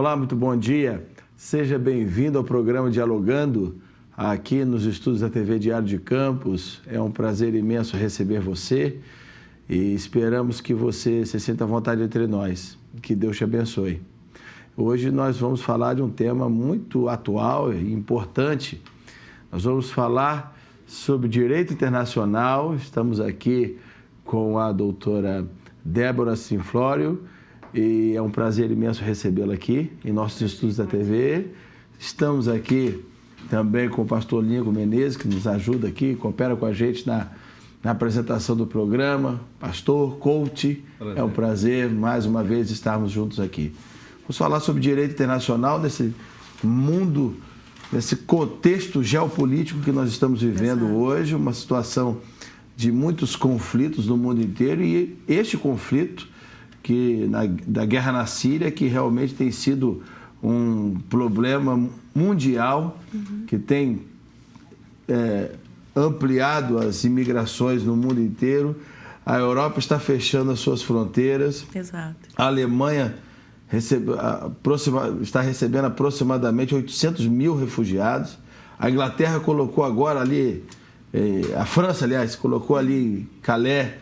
Olá, muito bom dia. Seja bem-vindo ao programa Dialogando, aqui nos estúdios da TV Diário de Campos. É um prazer imenso receber você e esperamos que você se sinta à vontade entre nós. Que Deus te abençoe. Hoje nós vamos falar de um tema muito atual e importante. Nós vamos falar sobre direito internacional. Estamos aqui com a doutora Débora Simflório e é um prazer imenso recebê-la aqui em nossos estúdios da TV. Estamos aqui também com o pastor Lincoln Menezes, que nos ajuda aqui, coopera com a gente na apresentação do programa. Pastor, coach, é um prazer mais uma vez estarmos juntos aqui. Vamos falar sobre direito internacional nesse mundo, nesse contexto geopolítico que nós estamos vivendo hoje, uma situação de muitos conflitos no mundo inteiro, e este conflito da guerra na Síria, que realmente tem sido um problema mundial, que tem ampliado as imigrações no mundo inteiro. A Europa está fechando as suas fronteiras. Exato. A Alemanha está recebendo aproximadamente 800 mil refugiados. A Inglaterra colocou agora ali, a França, aliás, colocou ali Calais,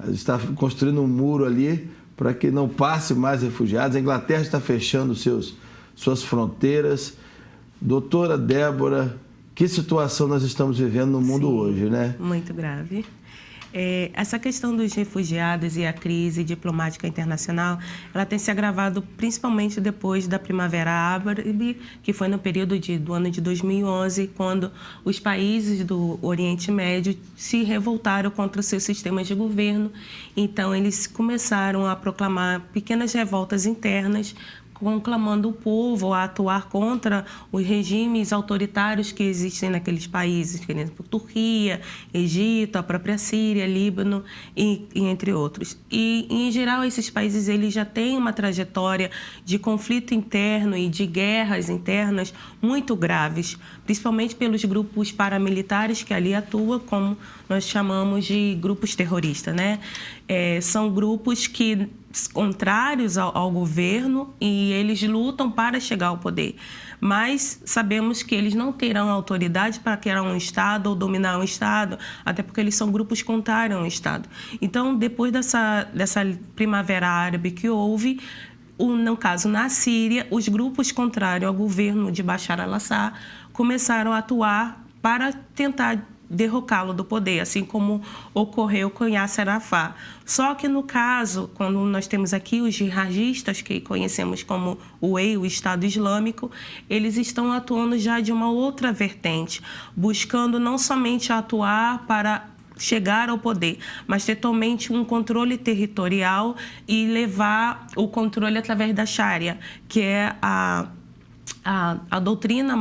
está construindo um muro ali para que não passe mais refugiados. A Inglaterra está fechando suas fronteiras. Doutora Débora, que situação nós estamos vivendo no mundo hoje, né? Muito grave. Essa questão dos refugiados e a crise diplomática internacional, ela tem se agravado principalmente depois da Primavera Árabe, que foi no período do ano de 2011, quando os países do Oriente Médio se revoltaram contra os seus sistemas de governo. Então, eles começaram a proclamar pequenas revoltas internas, conclamando o povo a atuar contra os regimes autoritários que existem naqueles países, como Turquia, Egito, a própria Síria, Líbano e entre outros. E, em geral, esses países eles já têm uma trajetória de conflito interno e de guerras internas muito graves, principalmente pelos grupos paramilitares que ali atuam, como nós chamamos de grupos terroristas, né? São grupos que contrários ao governo e eles lutam para chegar ao poder. Mas sabemos que eles não terão autoridade para criar um Estado ou dominar um Estado, até porque eles são grupos contrários ao Estado. Então, depois dessa Primavera Árabe que houve, no caso na Síria, os grupos contrários ao governo de Bashar al-Assad começaram a atuar para tentar derrocá-lo do poder, assim como ocorreu com Yasser Arafat. Só que no caso, quando nós temos aqui os jihadistas, que conhecemos como o Estado Islâmico, eles estão atuando já de uma outra vertente, buscando não somente atuar para chegar ao poder, mas ter totalmente um controle territorial e levar o controle através da Sharia, que é a doutrina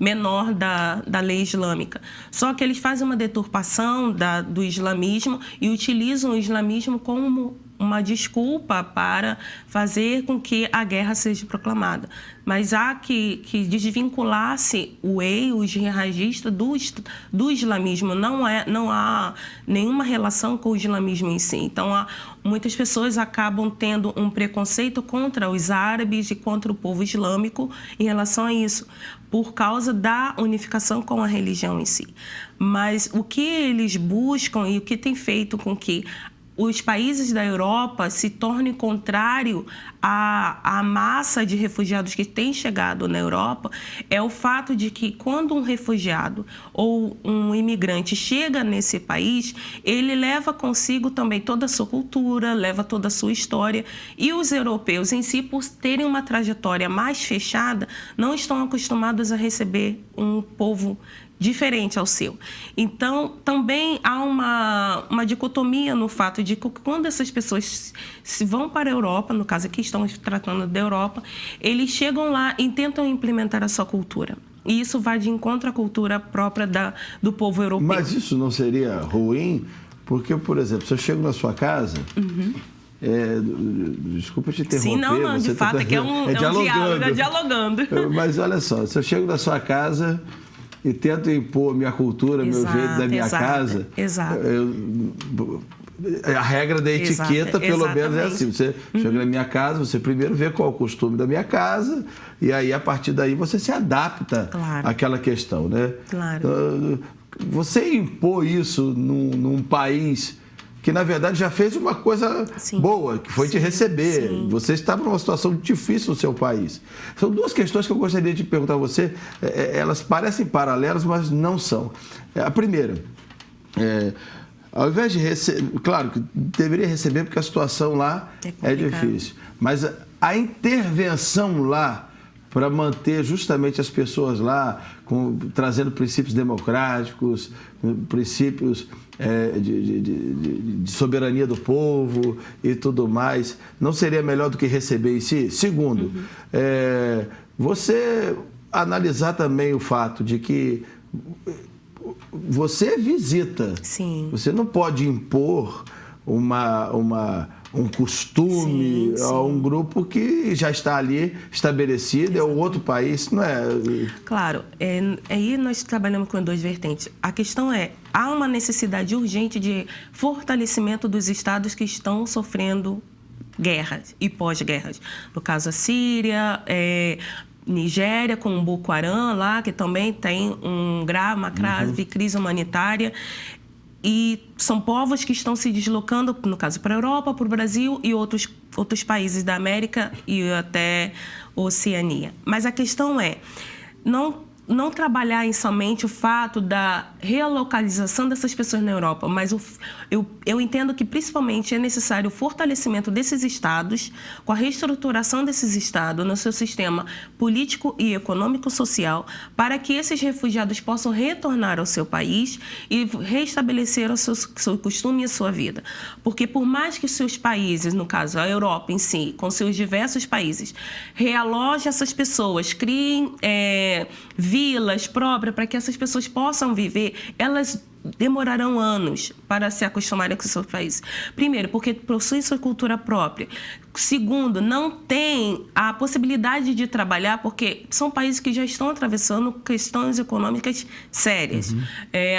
menor da lei islâmica. Só que eles fazem uma deturpação do islamismo e utilizam o islamismo como uma desculpa para fazer com que a guerra seja proclamada. Mas há que desvincular-se os jihadistas do islamismo. Não há nenhuma relação com o islamismo em si. Então, muitas pessoas acabam tendo um preconceito contra os árabes e contra o povo islâmico em relação a isso, por causa da unificação com a religião em si. Mas o que eles buscam e o que tem feito com que os países da Europa se tornem contrário à massa de refugiados que tem chegado na Europa é o fato de que quando um refugiado ou um imigrante chega nesse país, ele leva consigo também toda a sua cultura, leva toda a sua história, e os europeus em si, por terem uma trajetória mais fechada, não estão acostumados a receber um povo diferente ao seu. Então, também há uma dicotomia no fato de que quando essas pessoas se vão para a Europa, no caso aqui estamos tratando da Europa, eles chegam lá e tentam implementar a sua cultura. E isso vai de encontro à cultura própria do povo europeu. Mas isso não seria ruim? Porque, por exemplo, se eu chego na sua casa... desculpa te interromper. Sim, não, de fato, aqui é um diálogo, é dialogando. Mas olha só, se eu chego na sua casa e tento impor minha cultura, meu jeito da minha casa, A regra da etiqueta, pelo menos, é assim. Você chega na minha casa, você primeiro vê qual é o costume da minha casa, e aí, a partir daí, você se adapta àquela questão, né? Claro. Você impor isso num país que, na verdade, já fez uma coisa boa, que foi te receber. Você estava numa situação difícil no seu país. São duas questões que eu gostaria de perguntar a você. Elas parecem paralelas, mas não são. A primeira, ao invés de receber... Claro que deveria receber porque a situação lá é difícil. Mas a intervenção lá para manter justamente as pessoas lá, trazendo princípios democráticos, princípios de soberania do povo e tudo mais, não seria melhor do que receber em si? Segundo, você analisar também o fato de que você visita, você não pode impor um costume a um grupo que já está ali estabelecido, é um outro país, não é? Claro, aí nós trabalhamos com duas vertentes. A questão há uma necessidade urgente de fortalecimento dos estados que estão sofrendo guerras e pós-guerras. No caso, a Síria, Nigéria, com o Boko Haram lá, que também tem uma grave crise humanitária. E são povos que estão se deslocando, no caso, para a Europa, para o Brasil e outros países da América e até Oceania. Mas a questão não trabalhar em somente o fato da relocalização dessas pessoas na Europa, mas eu entendo que principalmente é necessário o fortalecimento desses estados, com a reestruturação desses estados no seu sistema político e econômico-social, para que esses refugiados possam retornar ao seu país e restabelecer o seu costume e a sua vida. Porque por mais que seus países, no caso a Europa em si, com seus diversos países, realojem essas pessoas, criem vilas próprias para que essas pessoas possam viver, elas demorarão anos para se acostumarem com o seu país. Primeiro, porque possuem sua cultura própria. Segundo, não tem a possibilidade de trabalhar porque são países que já estão atravessando questões econômicas sérias.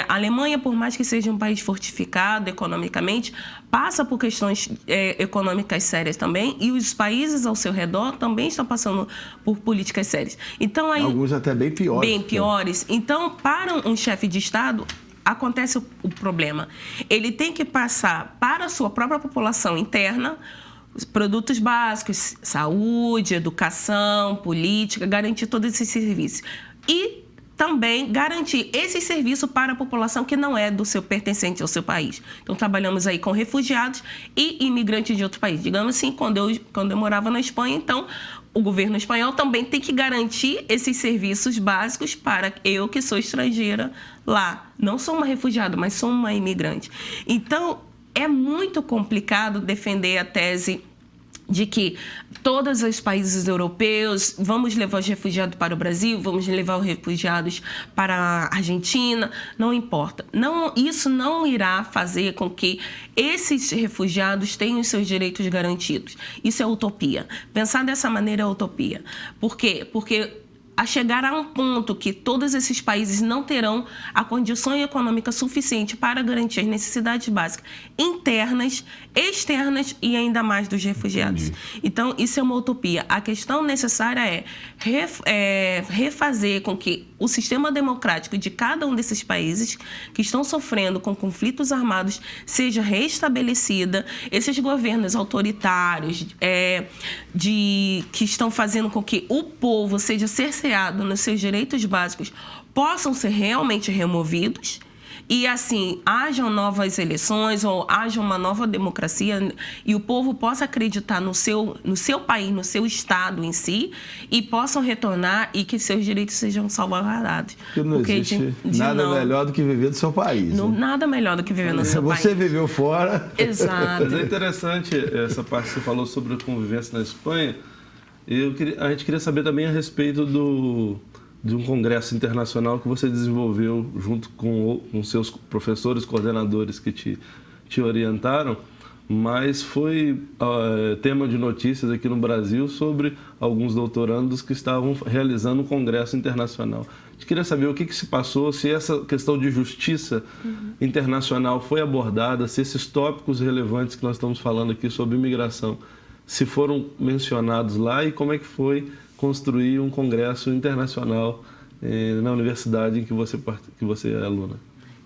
A Alemanha, por mais que seja um país fortificado economicamente, passa por questões econômicas sérias também, e os países ao seu redor também estão passando por políticas sérias. Então, aí, alguns até bem piores. Bem piores. Então, para um chefe de Estado, acontece o problema. Ele tem que passar para a sua própria população interna produtos básicos, saúde, educação, política, garantir todos esses serviços. E também garantir esse serviço para a população que não é do seu pertencente ao seu país. Então, trabalhamos aí com refugiados e imigrantes de outro país. Digamos assim, quando eu morava na Espanha, então, o governo espanhol também tem que garantir esses serviços básicos para eu, que sou estrangeira lá. Não sou uma refugiada, mas sou uma imigrante. Então, é muito complicado defender a tese de que todos os países europeus, vamos levar os refugiados para o Brasil, vamos levar os refugiados para a Argentina, não importa. Isso não irá fazer com que esses refugiados tenham os seus direitos garantidos. Isso é utopia. Pensar dessa maneira é utopia. Por quê? Porque a chegar a um ponto que todos esses países não terão a condição econômica suficiente para garantir as necessidades básicas internas, externas e ainda mais dos refugiados. Então, isso é uma utopia. A questão necessária é refazer com que o sistema democrático de cada um desses países que estão sofrendo com conflitos armados seja restabelecida. Esses governos autoritários que estão fazendo com que o povo seja cerceado nos seus direitos básicos possam ser realmente removidos e, assim, hajam novas eleições ou haja uma nova democracia e o povo possa acreditar no seu país, no seu estado em si e possam retornar e que seus direitos sejam salvaguardados. Porque não existe nada melhor do que viver no seu país. Não, né? Nada melhor do que viver no seu país. Você viveu fora. Exato. Mas é interessante essa parte que você falou sobre a convivência na Espanha. A gente queria saber também a respeito de um congresso internacional que você desenvolveu junto com seus professores, coordenadores que te orientaram, mas foi tema de notícias aqui no Brasil sobre alguns doutorandos que estavam realizando um congresso internacional. A gente queria saber o que se passou, se essa questão de justiça internacional foi abordada, se esses tópicos relevantes que nós estamos falando aqui sobre imigração, se foram mencionados lá, e como é que foi construir um congresso internacional na universidade em que você é aluna.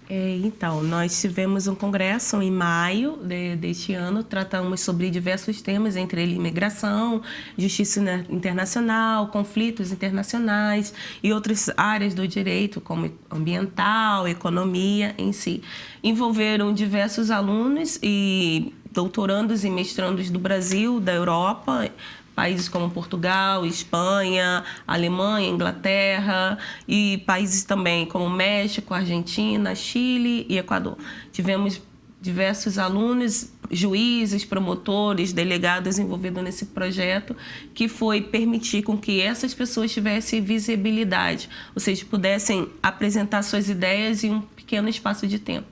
Então, nós tivemos um congresso em maio deste ano, tratamos sobre diversos temas, entre eles imigração, justiça internacional, conflitos internacionais e outras áreas do direito, como ambiental, economia em si. Envolveram diversos alunos e doutorandos e mestrandos do Brasil, da Europa, países como Portugal, Espanha, Alemanha, Inglaterra e países também como México, Argentina, Chile e Equador. Tivemos diversos alunos, juízes, promotores, delegados envolvidos nesse projeto, que foi permitir com que essas pessoas tivessem visibilidade, ou seja, pudessem apresentar suas ideias em um pequeno espaço de tempo.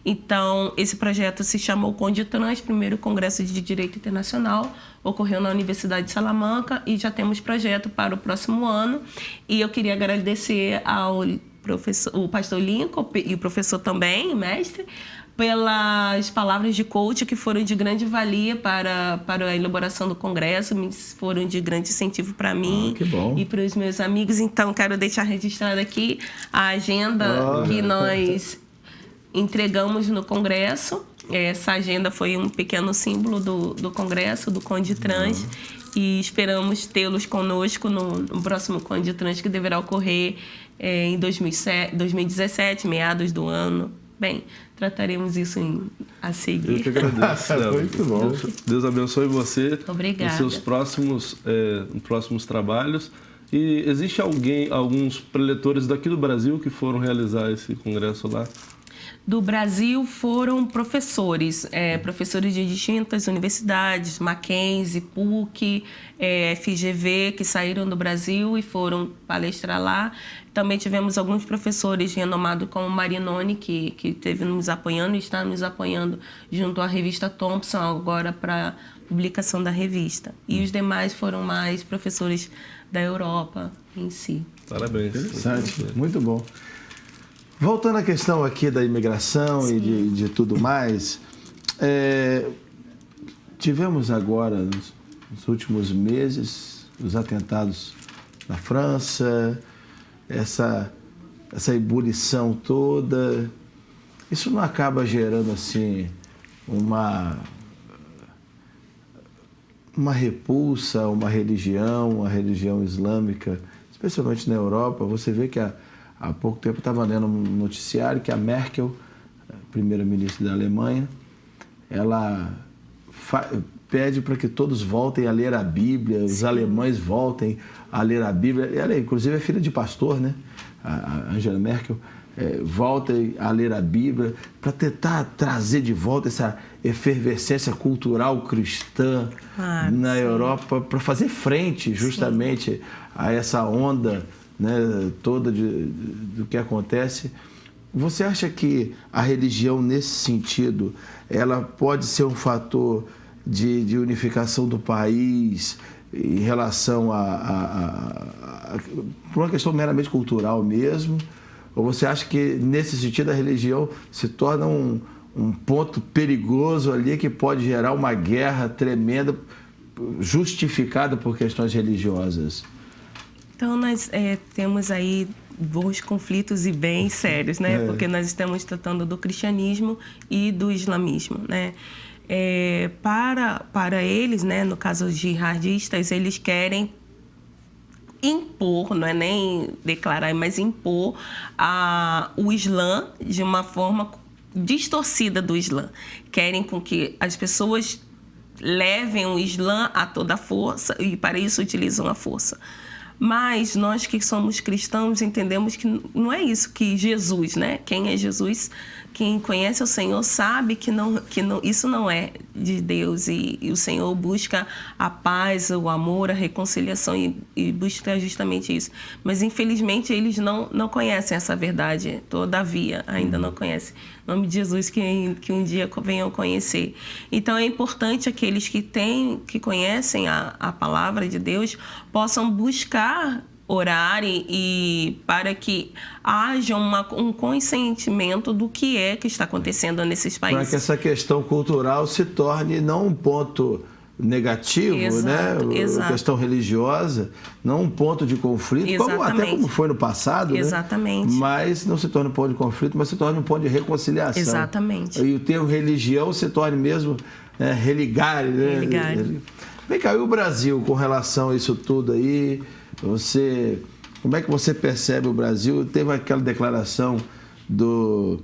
Então, esse projeto se chamou CondiTrans, primeiro Congresso de Direito Internacional, ocorreu na Universidade de Salamanca e já temos projeto para o próximo ano. E eu queria agradecer ao o pastor Lincoln e o professor também, mestre, pelas palavras de coach que foram de grande valia para a elaboração do congresso, foram de grande incentivo para mim e para os meus amigos. Então, quero deixar registrado aqui a agenda que nós entregamos no congresso. Essa agenda foi um pequeno símbolo do congresso, do CondiTrans, e esperamos tê-los conosco no próximo CondiTrans, que deverá ocorrer em 2017, meados do ano. Bem, trataremos isso a seguir. Eu que agradeço, Léo. Muito bom. Deus abençoe você. Obrigada. Nos seus próximos trabalhos. E existe alguns preletores daqui do Brasil que foram realizar esse congresso lá? Do Brasil foram professores de distintas universidades, Mackenzie, PUC, FGV, que saíram do Brasil e foram palestrar lá. Também tivemos alguns professores renomados como Marinoni, que esteve nos apoiando e está nos apoiando junto à revista Thompson, agora para a publicação da revista. E os demais foram mais professores da Europa em si. Parabéns. Interessante, muito bom. Voltando à questão aqui da imigração e de tudo mais, tivemos agora, nos últimos meses, os atentados na França, essa ebulição toda. Isso não acaba gerando, assim, uma repulsa a uma religião islâmica, especialmente na Europa? Você vê que há pouco tempo eu estava lendo um noticiário que a Merkel, primeira-ministra da Alemanha, ela pede para que todos voltem a ler a Bíblia, os alemães voltem a ler a Bíblia. Ela, inclusive, é filha de pastor, né? A Angela Merkel volta a ler a Bíblia para tentar trazer de volta essa efervescência cultural cristã na Europa, para fazer frente justamente a essa onda, né, toda do que acontece. Você acha que a religião, nesse sentido, ela pode ser um fator de unificação do país em relação por uma questão meramente cultural mesmo? Ou você acha que, nesse sentido, a religião se torna um ponto perigoso ali que pode gerar uma guerra tremenda justificada por questões religiosas? Então, nós temos aí bons conflitos e bem sérios, né? Porque nós estamos tratando do cristianismo e do islamismo, né? Para eles, né, no caso os jihadistas, eles querem impor, não é nem declarar, mas impor o Islã de uma forma distorcida do Islã. Querem com que as pessoas levem o Islã a toda força e para isso utilizam a força. Mas nós que somos cristãos entendemos que não é isso que Jesus, né? Quem é Jesus quem conhece o Senhor sabe que isso não é de Deus, e o Senhor busca a paz, o amor, a reconciliação e busca justamente isso. Mas infelizmente eles não conhecem essa verdade, todavia ainda não conhecem. Em nome de Jesus, que um dia venham conhecer. Então é importante aqueles que conhecem a palavra de Deus possam buscar orar e para que haja um consentimento do que está acontecendo nesses países. Para que essa questão cultural se torne não um ponto negativo, exato, né? Exato. A questão religiosa, não um ponto de conflito, até como foi no passado, exatamente. Né? Mas não se torna um ponto de conflito, mas se torna um ponto de reconciliação. Exatamente. E o termo religião se torne mesmo religar, né? Religar. Vem cá, e o Brasil com relação a isso tudo aí? Como é que você percebe o Brasil? Teve aquela declaração do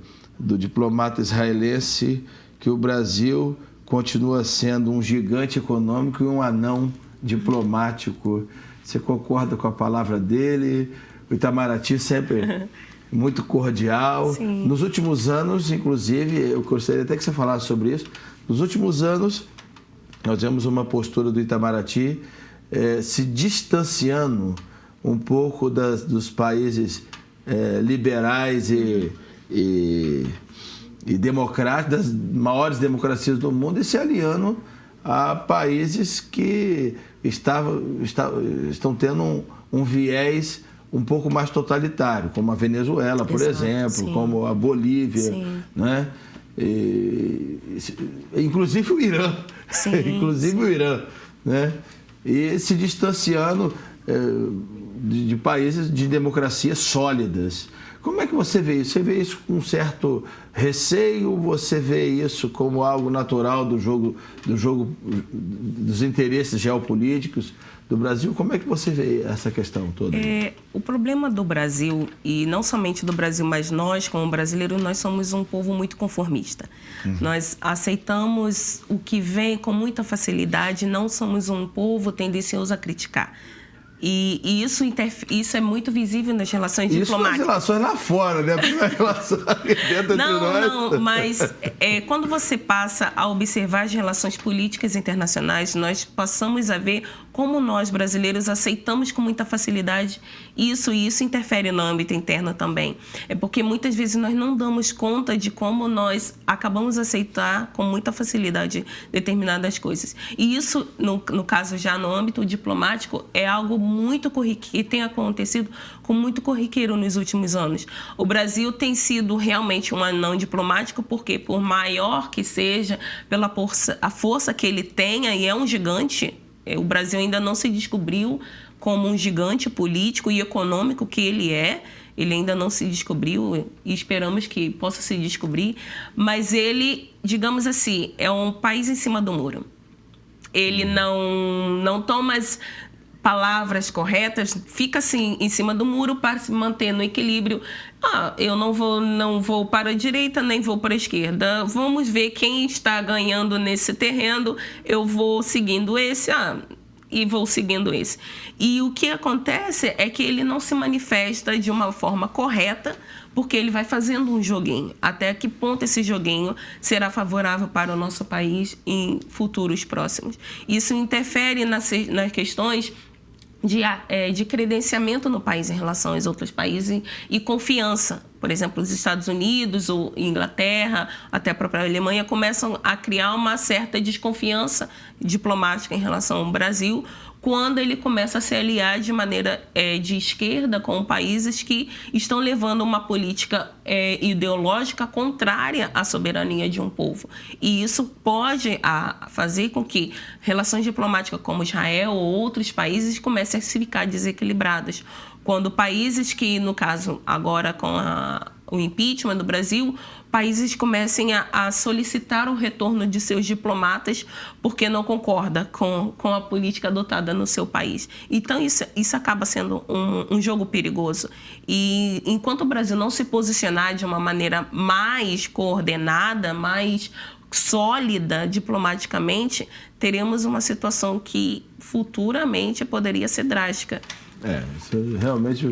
diplomata israelense que o Brasil continua sendo um gigante econômico e um anão diplomático. Você concorda com a palavra dele? O Itamaraty sempre muito cordial. Sim. Nos últimos anos, inclusive, eu gostaria até que você falasse sobre isso. Nos últimos anos, nós vemos uma postura do Itamaraty se distanciando um pouco dos países liberais e democráticos, das maiores democracias do mundo, e se aliando a países que estão tendo um viés um pouco mais totalitário, como a Venezuela, por exemplo, sim. como a Bolívia, né? Inclusive o Irã, o Irã, né? E se distanciando de países de democracias sólidas. Como é que você vê isso? Você vê isso com um certo receio? Você vê isso como algo natural do jogo dos interesses geopolíticos do Brasil? Como é que você vê essa questão toda? O problema do Brasil, e não somente do Brasil, mas nós, como brasileiros, nós somos um povo muito conformista. Nós aceitamos o que vem com muita facilidade, não somos um povo tendencioso a criticar. E isso é muito visível nas relações diplomáticas. Isso nas relações lá fora, né? Nas relações dentro de nós. Não, mas quando você passa a observar as relações políticas internacionais, nós passamos a ver como nós, brasileiros, aceitamos com muita facilidade isso, e isso interfere no âmbito interno também. É porque muitas vezes nós não damos conta de como nós acabamos a aceitar com muita facilidade determinadas coisas. E isso, no caso já no âmbito diplomático, é algo muito corriqueiro, que tem acontecido com muito corriqueiro nos últimos anos. O Brasil tem sido realmente um anão diplomático, porque por maior que seja, pela a força que ele tenha, e é um gigante, o Brasil ainda não se descobriu como um gigante político e econômico que ele é. Ele ainda não se descobriu e esperamos que possa se descobrir. Mas ele, digamos assim, é um país em cima do muro. Ele não toma as palavras corretas, fica assim em cima do muro para se manter no equilíbrio. Eu não vou para a direita, nem vou para a esquerda. Vamos ver quem está ganhando nesse terreno. Eu vou seguindo esse, e vou seguindo esse. E o que acontece é que ele não se manifesta de uma forma correta, porque ele vai fazendo um joguinho. Até que ponto esse joguinho será favorável para o nosso país em futuros próximos? Isso interfere nas questões de credenciamento no país em relação aos outros países e confiança. Por exemplo, os Estados Unidos ou Inglaterra, até a própria Alemanha, começam a criar uma certa desconfiança diplomática em relação ao Brasil, quando ele começa a se aliar de maneira de esquerda com países que estão levando uma política ideológica contrária à soberania de um povo. E isso pode fazer com que relações diplomáticas como Israel ou outros países comecem a ficar desequilibradas. Quando países que, no caso, agora com o impeachment do Brasil, países comecem a solicitar o retorno de seus diplomatas porque não concorda com a política adotada no seu país. Então, isso acaba sendo um jogo perigoso. E enquanto o Brasil não se posicionar de uma maneira mais coordenada, mais sólida diplomaticamente, teremos uma situação que futuramente poderia ser drástica. Isso realmente...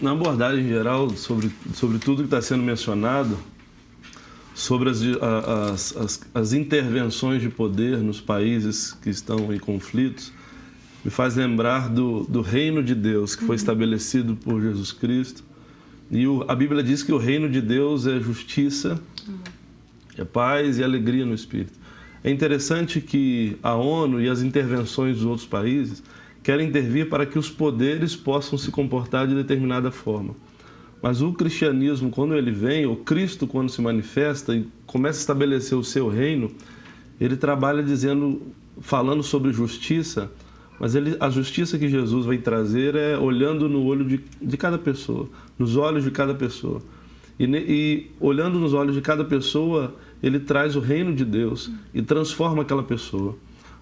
Na abordagem geral sobre tudo que está sendo mencionado, sobre as intervenções de poder nos países que estão em conflitos, me faz lembrar do reino de Deus que foi estabelecido por Jesus Cristo. E a Bíblia diz que o reino de Deus é justiça, é paz e alegria no Espírito. É interessante que a ONU e as intervenções dos outros países querem intervir para que os poderes possam se comportar de determinada forma. Mas o cristianismo, quando ele vem, o Cristo, quando se manifesta e começa a estabelecer o seu reino, ele trabalha falando sobre justiça, mas a justiça que Jesus vai trazer é olhando no olho de cada pessoa, nos olhos de cada pessoa. E olhando nos olhos de cada pessoa, ele traz o reino de Deus e transforma aquela pessoa.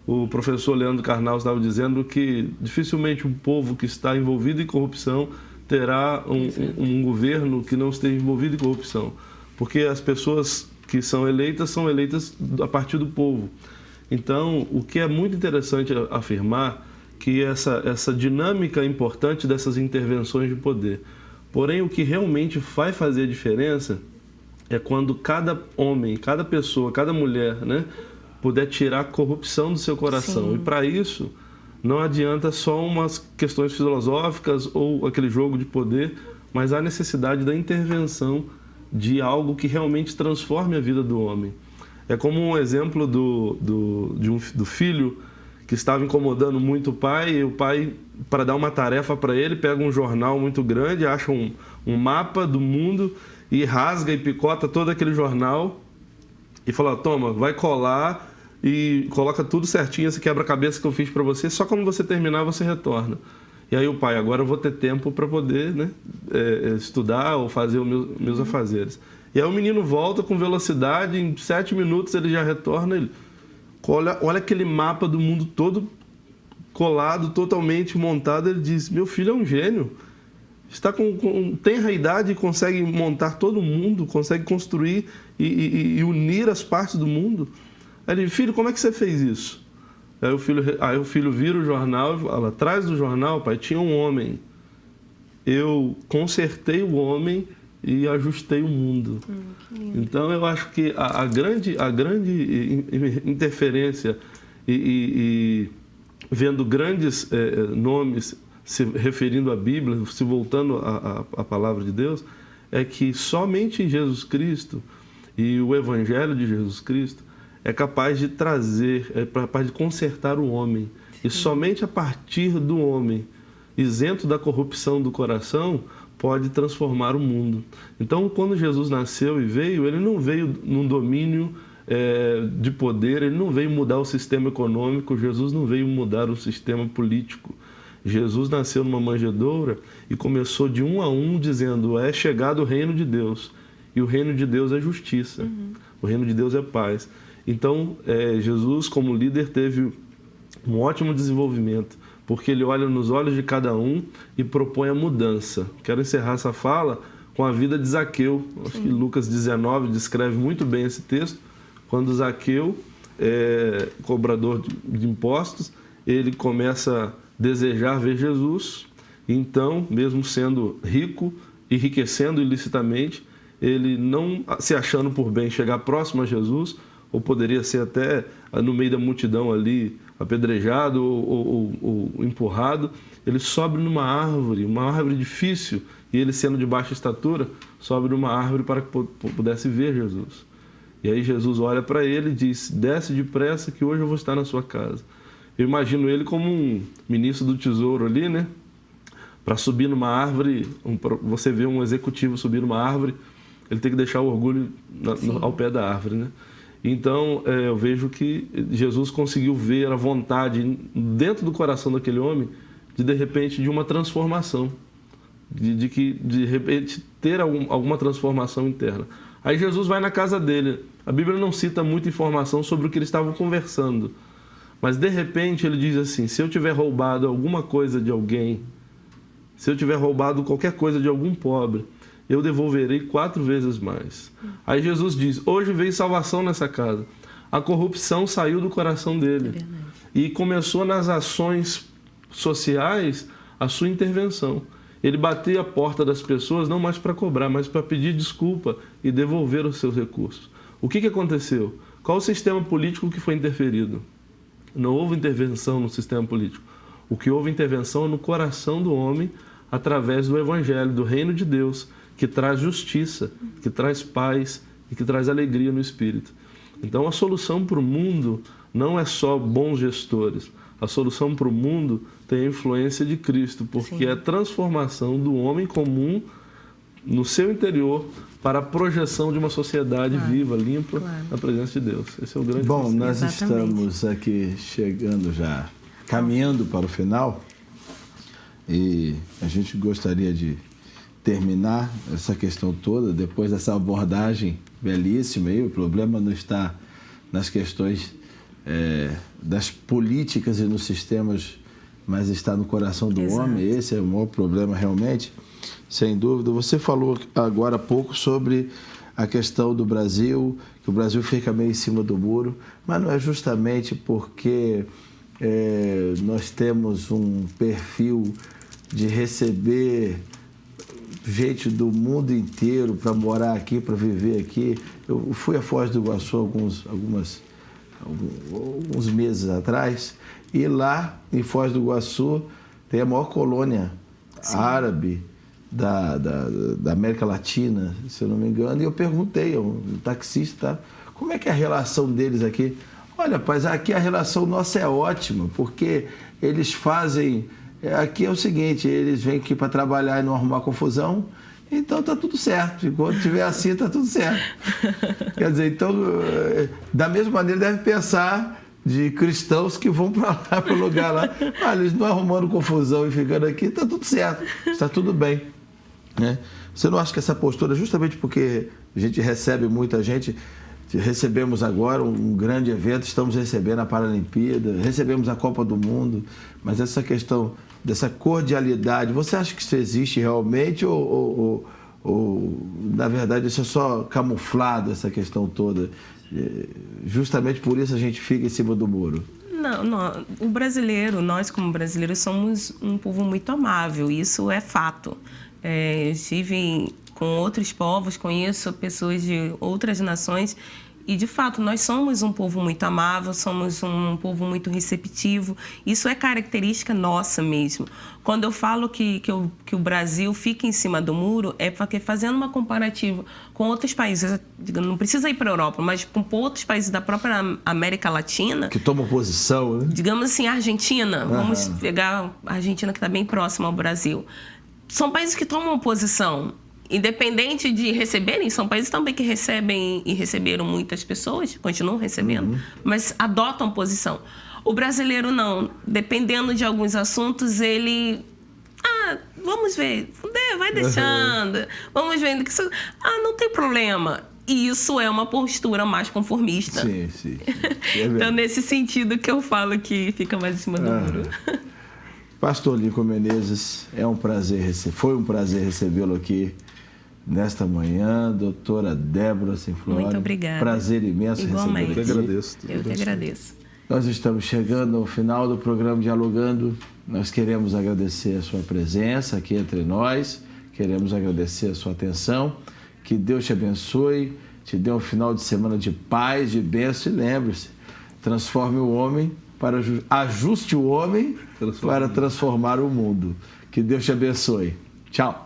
O professor Leandro Carnal estava dizendo que dificilmente um povo que está envolvido em corrupção terá um governo que não esteja envolvido em corrupção. Porque as pessoas que são eleitas a partir do povo. Então, o que é muito interessante afirmar que essa dinâmica importante dessas intervenções de poder. Porém, o que realmente vai fazer a diferença é quando cada homem, cada pessoa, cada mulher, né, puder tirar a corrupção do seu coração. Sim. E para isso, não adianta só umas questões filosóficas ou aquele jogo de poder, mas há necessidade da intervenção de algo que realmente transforme a vida do homem. É como um exemplo do filho que estava incomodando muito o pai, e o pai, para dar uma tarefa para ele, pega um jornal muito grande, acha um mapa do mundo e rasga e picota todo aquele jornal e fala: toma, vai colar e coloca tudo certinho, esse quebra-cabeça que eu fiz para você, só quando você terminar você retorna. E aí o pai: agora eu vou ter tempo para poder, né, estudar ou fazer os meus afazeres. E aí o menino volta com velocidade, em 7 minutos ele já retorna, ele olha aquele mapa do mundo todo colado, totalmente montado, ele diz: meu filho é um gênio, está tem a idade e consegue montar todo mundo, consegue construir e unir as partes do mundo. Aí ele: filho, como é que você fez isso? Aí o filho vira o jornal e fala: atrás do jornal, pai, tinha um homem. Eu consertei o homem e ajustei o mundo. Então eu acho que a grande interferência e vendo grandes nomes se referindo à Bíblia, se voltando à palavra de Deus, é que somente em Jesus Cristo e o Evangelho de Jesus Cristo é capaz de trazer, é capaz de consertar o homem. E somente a partir do homem, isento da corrupção do coração, pode transformar o mundo. Então, quando Jesus nasceu e veio, ele não veio num domínio de poder, ele não veio mudar o sistema econômico, Jesus não veio mudar o sistema político. Jesus nasceu numa manjedoura e começou de um a um dizendo: é chegado o reino de Deus. E o reino de Deus é justiça. O reino de Deus é paz. Então, Jesus, como líder, teve um ótimo desenvolvimento, porque ele olha nos olhos de cada um e propõe a mudança. Quero encerrar essa fala com a vida de Zaqueu. Acho que Lucas 19 descreve muito bem esse texto, quando Zaqueu, cobrador de impostos, ele começa a desejar ver Jesus. Então, mesmo sendo rico, enriquecendo ilicitamente, ele não se achando por bem chegar próximo a Jesus, ou poderia ser até no meio da multidão ali, apedrejado ou empurrado, ele sobe numa árvore difícil, e ele, sendo de baixa estatura, sobe numa árvore para que pudesse ver Jesus. E aí Jesus olha para ele e diz: desce depressa que hoje eu vou estar na sua casa. Eu imagino ele como um ministro do tesouro ali, né? Para subir numa árvore, você vê um executivo subir numa árvore, ele tem que deixar o orgulho ao pé da árvore, né? Então, eu vejo que Jesus conseguiu ver a vontade dentro do coração daquele homem de repente, de uma transformação, de repente, ter alguma transformação interna. Aí Jesus vai na casa dele. A Bíblia não cita muita informação sobre o que eles estavam conversando, mas, de repente, ele diz assim: se eu tiver roubado alguma coisa de alguém, se eu tiver roubado qualquer coisa de algum pobre, eu devolverei 4 vezes mais. Aí Jesus diz: hoje veio salvação nessa casa. A corrupção saiu do coração dele. E começou nas ações sociais a sua intervenção. Ele batia a porta das pessoas não mais para cobrar, mas para pedir desculpa e devolver os seus recursos. O que aconteceu? Qual o sistema político que foi interferido? Não houve intervenção no sistema político. O que houve intervenção é no coração do homem através do Evangelho, do reino de Deus, que traz justiça, que traz paz e que traz alegria no espírito. Então a solução para o mundo não é só bons gestores. A solução para o mundo tem a influência de Cristo, porque é a transformação do homem comum no seu interior para a projeção de uma sociedade viva, limpa, na presença de Deus. Esse é o grande Bom, conceito. nós estamos aqui chegando já, caminhando para o final, e a gente gostaria de terminar essa questão toda, depois dessa abordagem belíssima aí. O problema não está nas questões das políticas e nos sistemas, mas está no coração do homem. Esse é o maior problema realmente, sem dúvida. Você falou agora há pouco sobre a questão do Brasil, que o Brasil fica meio em cima do muro, mas não é justamente porque nós temos um perfil de receber gente do mundo inteiro para morar aqui, para viver aqui. Eu fui a Foz do Iguaçu alguns meses atrás, e lá em Foz do Iguaçu tem a maior colônia árabe da América Latina, se eu não me engano, e eu perguntei a um taxista, como é que é a relação deles aqui? Olha, rapaz, aqui a relação nossa é ótima, porque eles fazem... Aqui é o seguinte, eles vêm aqui para trabalhar e não arrumar confusão, então tá tudo certo. Enquanto tiver assim, tá tudo certo. Quer dizer, então, da mesma maneira, deve pensar de cristãos que vão para lá, para o lugar lá. Eles não arrumando confusão e ficando aqui, tá tudo certo, está tudo bem. Né? Você não acha que essa postura, justamente porque a gente recebe muita gente, recebemos agora um grande evento, estamos recebendo a Paralimpíada, recebemos a Copa do Mundo, mas essa questão dessa cordialidade, você acha que isso existe realmente ou na verdade, isso é só camuflado, essa questão toda? Justamente por isso a gente fica em cima do muro. Não, o brasileiro, nós como brasileiros somos um povo muito amável, isso é fato. Estive com outros povos, conheço pessoas de outras nações e, de fato, nós somos um povo muito amável, somos um povo muito receptivo. Isso é característica nossa mesmo. Quando eu falo que o Brasil fica em cima do muro, é porque, fazendo uma comparativa com outros países, não precisa ir para a Europa, mas com outros países da própria América Latina... Que tomam posição, né? Digamos assim, a Argentina, vamos pegar a Argentina, que está bem próxima ao Brasil. São países que tomam posição. Independente de receberem, são países também que recebem e receberam muitas pessoas, continuam recebendo, mas adotam posição. O brasileiro não. Dependendo de alguns assuntos, ele... vamos ver, vai deixando, vamos vendo que isso... não tem problema. E isso é uma postura mais conformista. Sim. Então, nesse sentido que eu falo que fica mais em cima do muro. Pastor Lincoln Menezes, foi um prazer recebê-lo aqui nesta manhã. Doutora Débora Simflório. Muito obrigada. Prazer imenso recebê-lo aqui. Eu que agradeço. Nós estamos chegando ao final do programa Dialogando. Nós queremos agradecer a sua presença aqui entre nós, queremos agradecer a sua atenção. Que Deus te abençoe, te dê um final de semana de paz, de bênção, e lembre-se, transforme o homem ajuste o homem para transformar o mundo. Que Deus te abençoe. Tchau.